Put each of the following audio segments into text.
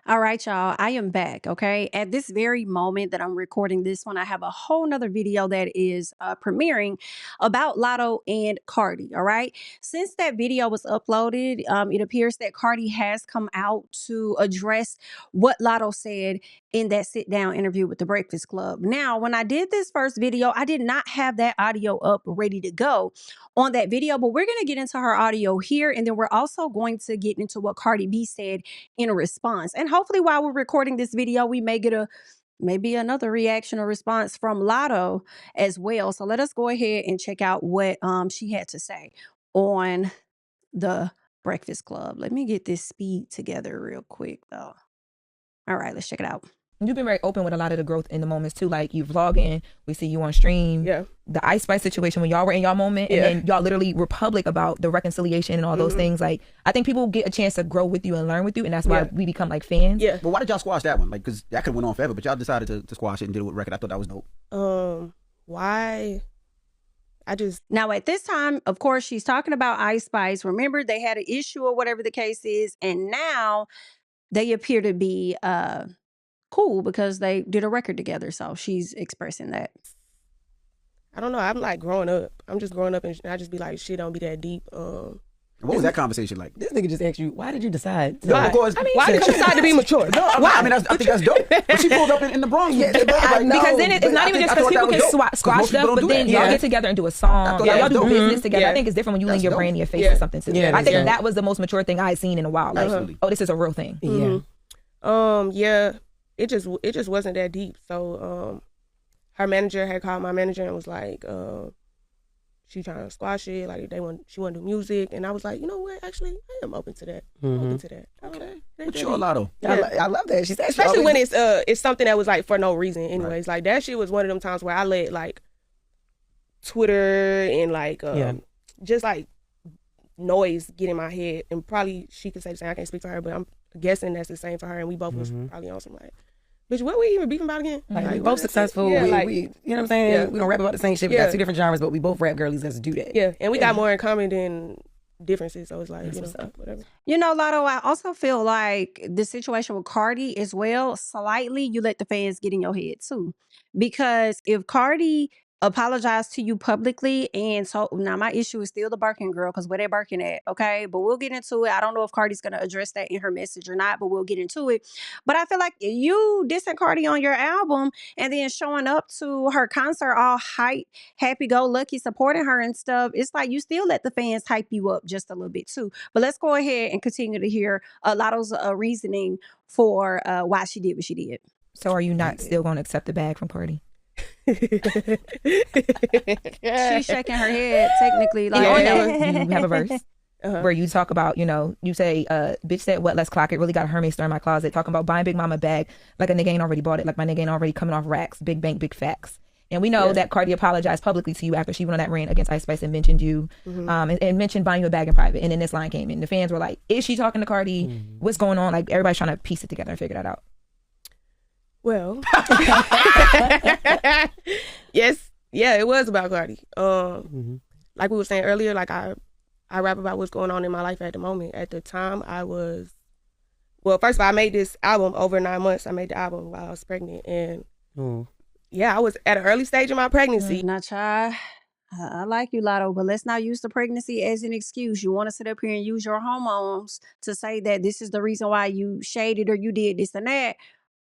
All right, y'all, I am back, okay? At this very moment that I'm recording this one, I have a whole nother video that is premiering about Latto and Cardi, all right? Since that video was uploaded, it appears that Cardi has come out to address what Latto said in that sit-down interview with The Breakfast Club. Now, when I did this first video, I did not have that audio up ready to go on that video, but we're going to get into her audio here, and then we're also going to get into what Cardi B said in a response. And hopefully while we're recording this video, we may get maybe another reaction or response from Latto as well. So let us go ahead and check out what she had to say on The Breakfast Club. Let me get this speed together real quick though. All right, let's check it out. You've been very open with a lot of the growth in the moments too. Like you vlogging, we see you on stream. Yeah. The Ice Spice situation when y'all were in y'all moment, and then y'all literally were public about the reconciliation and all those things. Like I think people get a chance to grow with you and learn with you, and that's why we become like fans. Yeah. But why did y'all squash that one? Like, because that could have went on forever, but y'all decided to squash it and did it with record. I thought that was dope. Why? Now at this time, of course, she's talking about Ice Spice. Remember, they had an issue or whatever the case is, and now they appear to be cool because they did a record together. So she's expressing that. I don't know. I'm like growing up. I'm just growing up, and I just be like, shit don't be that deep. What was that conversation like? This nigga just asked you, why did you decide? Why? Because, Why did you decide to be mature? No, I mean, I think that's dope. But she pulled up in the Bronx. Yeah, I know. Because then it's not even just because people get squashed up, but then y'all get together and do a song. Y'all do business together. I think it's different when you link your brand in your face or something too. I think that was the most mature thing I had seen in a while. Like, oh, this is a real thing. Yeah. It just wasn't that deep. So her manager had called my manager and was like, she trying to squash it, like she want to do music, and I was like, you know what, actually I am open to that. Open to that. Okay. But you're a Latto. I love that. She's especially when it's something that was like for no reason anyways. Like that shit was one of them times where I let like Twitter and like just like noise get in my head, and probably she could say the same. I can't speak for her, but I'm guessing that's the same for her, and we both was probably on some like, bitch, what we even beefing about again? Like we both successful. Yeah, we, you know what I'm saying? Yeah. We don't rap about the same shit. We got two different genres, but we both rap girlies. Let's do that. Yeah, and we got more in common than differences. So it's like, whatever. You know, Latto, I also feel like the situation with Cardi as well, slightly you let the fans get in your head too. Because if Cardi apologized to you publicly, and so now my issue is still the Birkin girl, because where they Birkin at, okay? But we'll get into it. I don't know if Cardi's going to address that in her message or not, but we'll get into it. But I feel like you dissing Cardi on your album and then showing up to her concert all hype, happy-go-lucky, supporting her and stuff, it's like you still let the fans hype you up just a little bit too. But let's go ahead and continue to hear Latto's reasoning for why she did what she did. So are you not still going to accept the bag from Cardi? She's shaking her head technically like you have a verse where you talk about, you say bitch said what, let's clock it, really got a Hermes stir in my closet, talking about buying Big Mama bag like a nigga ain't already bought it, like my nigga ain't already coming off racks, big bank, big facts. And we know that Cardi apologized publicly to you after she went on that rant against Ice Spice and mentioned you, and mentioned buying you a bag in private. And then this line came in. The fans were like, is she talking to Cardi? What's going on? Like everybody's trying to piece it together and figure that out. Well, yes, yeah, it was about Cardi. Like we were saying earlier, like I rap about what's going on in my life at the moment. At the time, first of all, I made this album over 9 months. I made the album while I was pregnant, and I was at an early stage of my pregnancy. Now, child, I like you, Latto, but let's not use the pregnancy as an excuse. You want to sit up here and use your hormones to say that this is the reason why you shaded or you did this and that.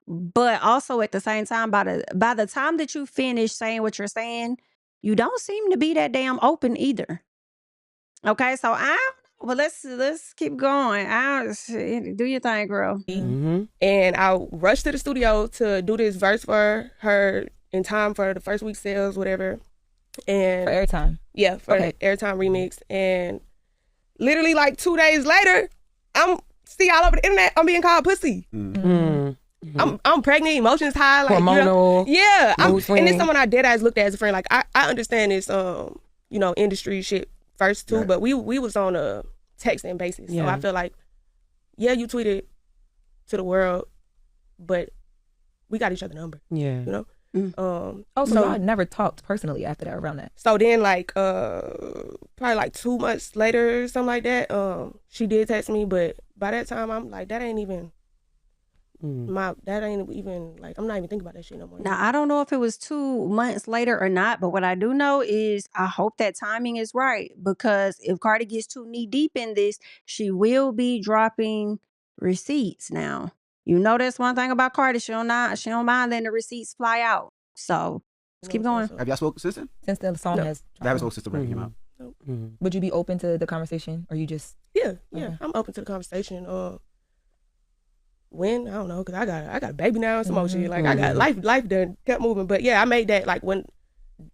But also at the same time, by the time that you finish saying what you're saying, you don't seem to be that damn open either. Okay, so let's keep going. Do your thing, girl. And I rushed to the studio to do this verse for her in time for the first week sales, whatever. And for airtime. Yeah, for the airtime remix. And literally like 2 days later, I'm all over the internet. I'm being called pussy. I'm pregnant, emotions high, like hormonal. And then someone I dead ass looked at as a friend. Like I understand this industry shit first too, but we was on a texting basis. So I feel like, you tweeted to the world, but we got each other number. So y'all never talked personally after that, around that. So then like probably like 2 months later, something like that, she did text me, but by that time I'm like, that ain't even that ain't even like I'm not even thinking about that shit no more. Now, I don't know if it was 2 months later or not, but what I do know is I hope that timing is right, because if Cardi gets too knee deep in this, she will be dropping receipts now. You know, that's one thing about Cardi. She don't mind letting the receipts fly out. So let's keep going. Have y'all spoken since then? Since the song has I haven't spoken since the record came out. Would you be open to the conversation, or you just? Yeah, I'm open to the conversation. When I don't know, cause I got a baby now and some more shit. Like I got life done kept moving. But yeah, I made that like when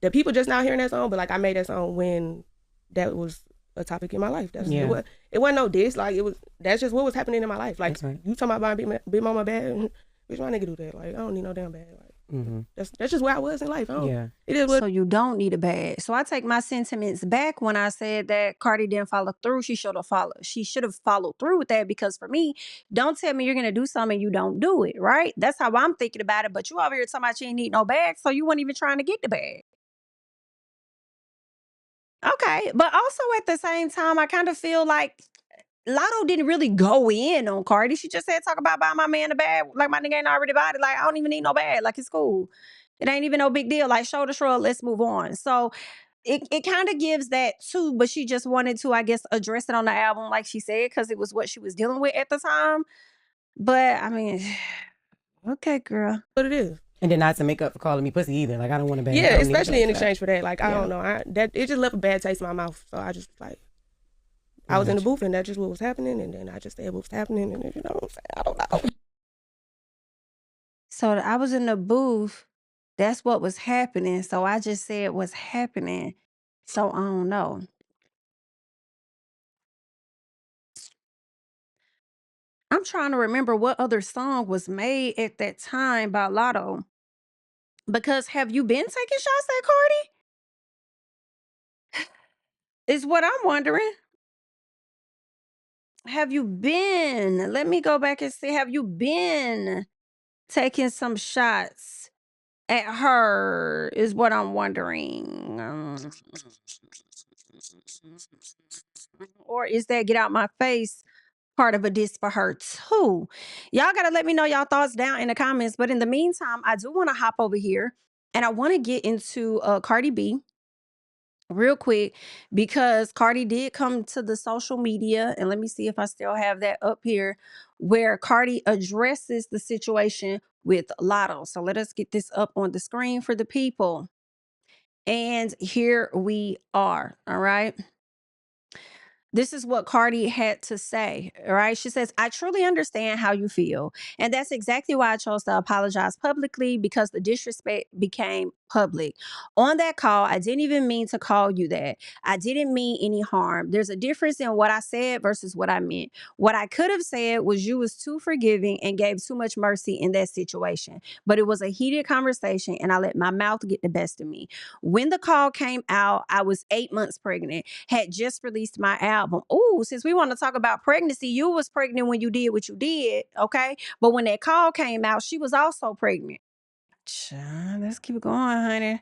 the people just now hearing that song. But like I made that song when that was a topic in my life. It wasn't no diss. Like that's just what was happening in my life. Like you talking about buying big mama bag, bitch, my nigga do that. Like I don't need no damn bag. Like that's just where I was in life. It is what. So you don't need a bag. So I take my sentiments back when I said that Cardi didn't follow through. She should have followed through with that, because for me, don't tell me you're gonna do something and you don't do it, right? That's how I'm thinking about it. But you over here talking about you ain't need no bag, so you weren't even trying to get the bag. Okay, but also at the same time, I kind of feel like Latto didn't really go in on Cardi. She just said, talk about buying my man a bag. Like, my nigga ain't already bought it. Like, I don't even need no bag. Like, it's cool. It ain't even no big deal. Like, shoulder shrug, let's move on. So it kind of gives that too, but she just wanted to, I guess, address it on the album, like she said, because it was what she was dealing with at the time. But, I mean, okay, girl. What it is. And then not to make up for calling me pussy either. Like, I don't want to bag. Yeah, especially in exchange for that. Like, I don't know. That it just left a bad taste in my mouth. So I just like, I was in the booth and that's just what was happening. And then I just said what was happening. And then, you know what I'm saying? I don't know. So I was in the booth. That's what was happening. So I just said what's happening. So I don't know. I'm trying to remember what other song was made at that time by Latto. Because have you been taking shots at Cardi? Is what I'm wondering. Have you been? Let me go back and see. Have you been taking some shots at her? Is what I'm wondering. Or is that get out my face part of a diss for her too? Y'all gotta let me know y'all thoughts down in the comments. But in the meantime, I do want to hop over here and I want to get into Cardi B real quick, because Cardi did come to the social media, and let me see if I still have that up here, where Cardi addresses the situation with Latto. So let us get this up on the screen for the people. And here we are. All right. This is what Cardi had to say, all right? She says, I truly understand how you feel. And that's exactly why I chose to apologize publicly, because the disrespect became public. On that call, I didn't even mean to call you that. I didn't mean any harm. There's a difference in what I said versus what I meant. What I could have said was you was too forgiving and gave too much mercy in that situation. But it was a heated conversation and I let my mouth get the best of me. When the call came out, I was 8 months pregnant, had just released my album. Ooh, since we want to talk about pregnancy, you was pregnant when you did what you did, okay? But when that call came out, she was also pregnant. Let's keep going, honey.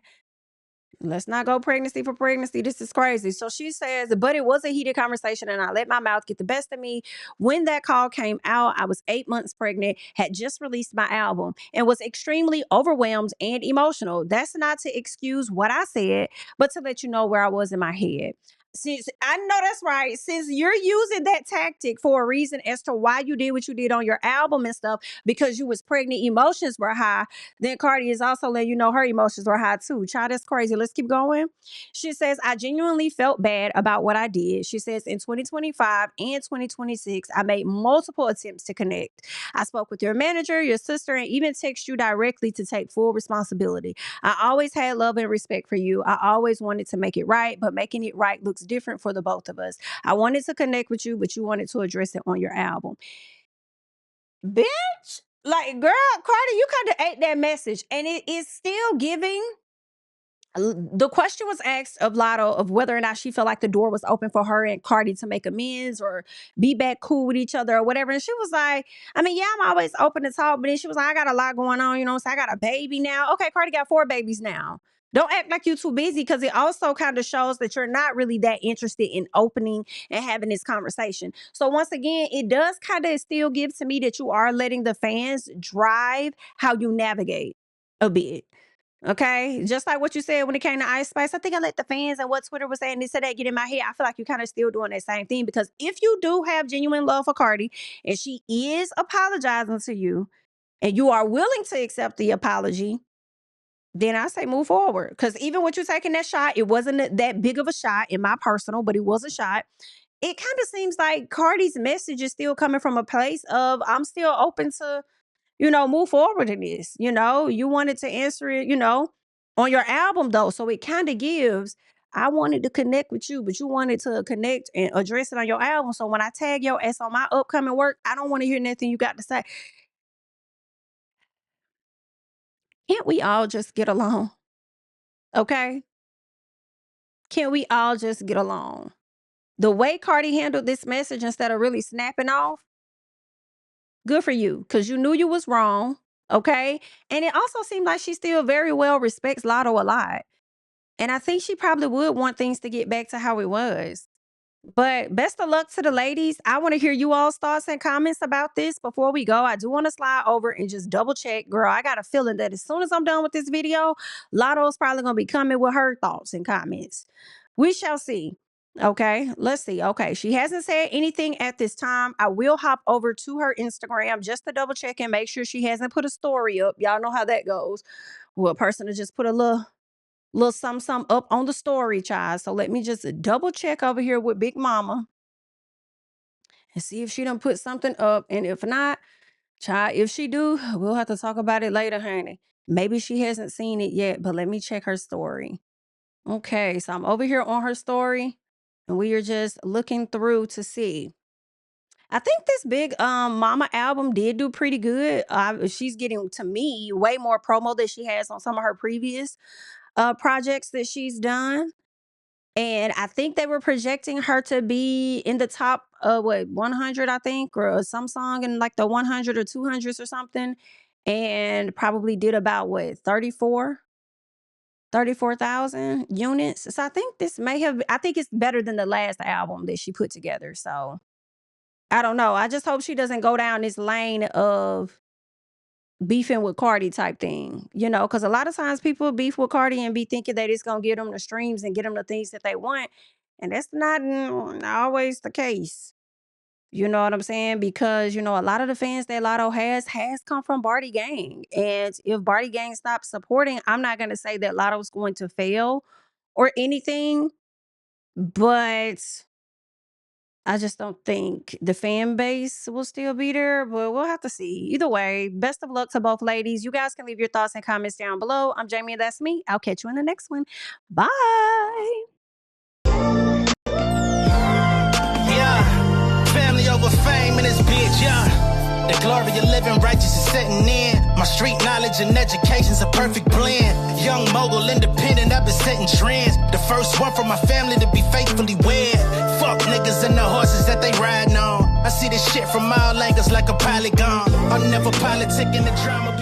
Let's not go pregnancy for pregnancy. This is crazy. So she says, but it was a heated conversation and I let my mouth get the best of me. When that call came out, I was 8 months pregnant, had just released my album, and was extremely overwhelmed and emotional. That's not to excuse what I said, but to let you know where I was in my head. Since I know that's right, since you're using that tactic for a reason as to why you did what you did on your album and stuff, because you was pregnant, emotions were high, then Cardi is also letting you know her emotions were high too. Child, that's crazy. Let's keep going. She says, I genuinely felt bad about what I did. She says, in 2025 and 2026, I made multiple attempts to connect. I spoke with your manager, your sister, and even text you directly to take full responsibility. I always had love and respect for you. I always wanted to make it right, but making it right looks different for the both of us. I wanted to connect with you, but you wanted to address it on your album. Bitch, like, girl, Cardi, you kind of ate that message, and it is still giving. The question was asked of Latto of whether or not she felt like the door was open for her and Cardi to make amends or be back cool with each other or whatever. And she was like, I mean, yeah, I'm always open to talk, but then she was like, I got a lot going on, you know what I'm saying? I got a baby now. Okay, Cardi got 4 babies now. Don't act like you're too busy, because it also kind of shows that you're not really that interested in opening and having this conversation. So once again, it does kind of still give to me that you are letting the fans drive how you navigate a bit. Okay, just like what you said when it came to Ice Spice, I think I let the fans and what Twitter was saying, this and that get in my head. I feel like you're kind of still doing that same thing, because if you do have genuine love for Cardi and she is apologizing to you and you are willing to accept the apology, then I say move forward. Because even with you taking that shot, it wasn't that big of a shot in my personal, but it was a shot. It kind of seems like Cardi's message is still coming from a place of, I'm still open to, move forward in this. You wanted to answer it, on your album though. So it kind of gives, I wanted to connect with you, but you wanted to connect and address it on your album. So when I tag your ass on my upcoming work, I don't want to hear nothing you got to say. Can't we all just get along? Okay? Can we all just get along? The way Cardi handled this message, instead of really snapping off, good for you, because you knew you was wrong, okay? And it also seemed like she still very well respects Latto a lot. And I think she probably would want things to get back to how it was. But best of luck to the ladies. I want to hear you all's thoughts and comments about this. Before we go, I do want to slide over and just double check. Girl, I got a feeling that as soon as I'm done with this video, Latto's probably going to be coming with her thoughts and comments. We shall see. Okay, let's see. Okay, she hasn't said anything at this time. I will hop over to her Instagram just to double check and make sure she hasn't put a story up. Y'all know how that goes. Well, a person to just put a little something up on the story, child. So let me just double check over here with Big Mama and see if she done put something up. And if not, child, if she do, we'll have to talk about it later, honey. Maybe she hasn't seen it yet, but let me check her story. Okay, so I'm over here on her story and we are just looking through to see. I think this Big Mama album did do pretty good. She's getting, to me, way more promo than she has on some of her previous projects that she's done. And I think they were projecting her to be in the top 100, I think, or some song in like the 100 or 200s or something. And probably did about 34,000 units. So I think this I think it's better than the last album that she put together. So I don't know. I just hope she doesn't go down this lane of beefing with Cardi type thing, because a lot of times people beef with Cardi and be thinking that it's going to get them the streams and get them the things that they want. And that's not always the case. You know what I'm saying? Because, a lot of the fans that Latto has come from Barty Gang. And if Barty Gang stops supporting, I'm not going to say that Latto's going to fail or anything, but I just don't think the fan base will still be there, but we'll have to see. Either way, best of luck to both ladies. You guys can leave your thoughts and comments down below. I'm Jamie, and that's me. I'll catch you in the next one. Bye. Yeah, family over fame in this bitch, yeah. The glory of living righteous is setting in. My street knowledge and education's a perfect blend. Young mogul, independent, I've been setting trends. The first one from my family to be faithfully wed. Fuck niggas and the horses that they riding on. I see this shit from all angles like a polygon. I'm never politicking the drama.